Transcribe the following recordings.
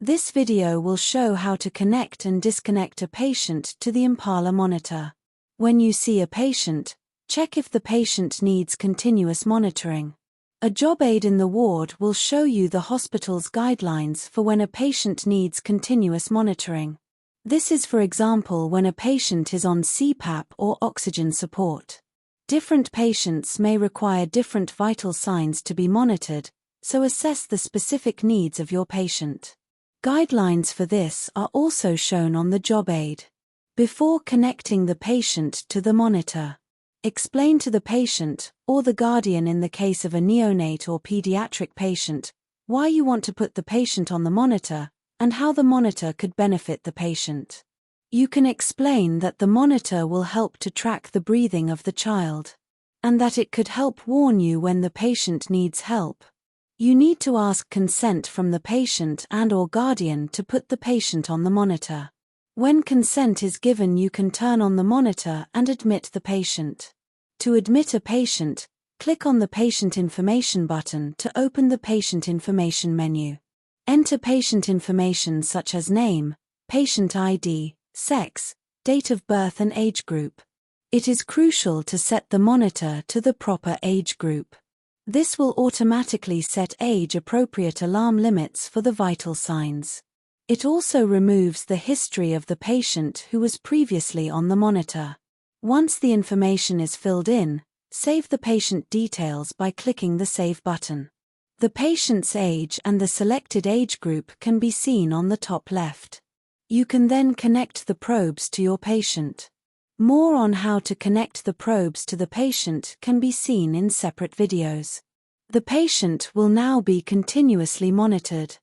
This video will show how to connect and disconnect a patient to the IMPALA monitor. When you see a patient, check if the patient needs continuous monitoring. A job aid in the ward will show you the hospital's guidelines for when a patient needs continuous monitoring. This is, for example, when a patient is on CPAP or oxygen support. Different patients may require different vital signs to be monitored, so assess the specific needs of your patient. Guidelines for this are also shown on the job aid. Before connecting the patient to the monitor, explain to the patient, or the guardian in the case of a neonate or pediatric patient, why you want to put the patient on the monitor, and how the monitor could benefit the patient. You can explain that the monitor will help to track the breathing of the child, and that it could help warn you when the patient needs help. You need to ask consent from the patient and/or guardian to put the patient on the monitor. When consent is given, you can turn on the monitor and admit the patient. To admit a patient, click on the Patient Information button to open the Patient Information menu. Enter patient information such as name, patient ID, sex, date of birth and age group. It is crucial to set the monitor to the proper age group. This will automatically set age-appropriate alarm limits for the vital signs. It also removes the history of the patient who was previously on the monitor. Once the information is filled in, save the patient details by clicking the Save button. The patient's age and the selected age group can be seen on the top left. You can then connect the probes to your patient. More on how to connect the probes to the patient can be seen in separate videos. The patient will now be continuously monitored.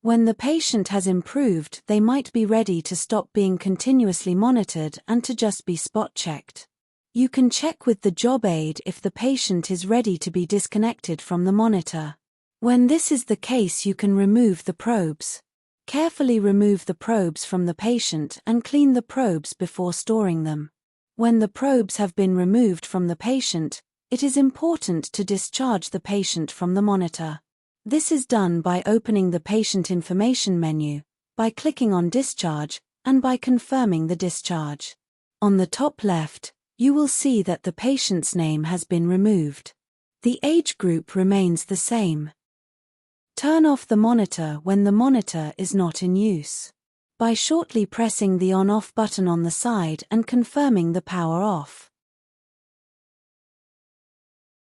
When the patient has improved, they might be ready to stop being continuously monitored and to just be spot-checked. You can check with the job aid if the patient is ready to be disconnected from the monitor. When this is the case, you can remove the probes. Carefully remove the probes from the patient and clean the probes before storing them. When the probes have been removed from the patient, it is important to discharge the patient from the monitor. This is done by opening the Patient Information menu, by clicking on Discharge, and by confirming the discharge. On the top left, you will see that the patient's name has been removed. The age group remains the same. Turn off the monitor when the monitor is not in use, by shortly pressing the on-off button on the side and confirming the power off.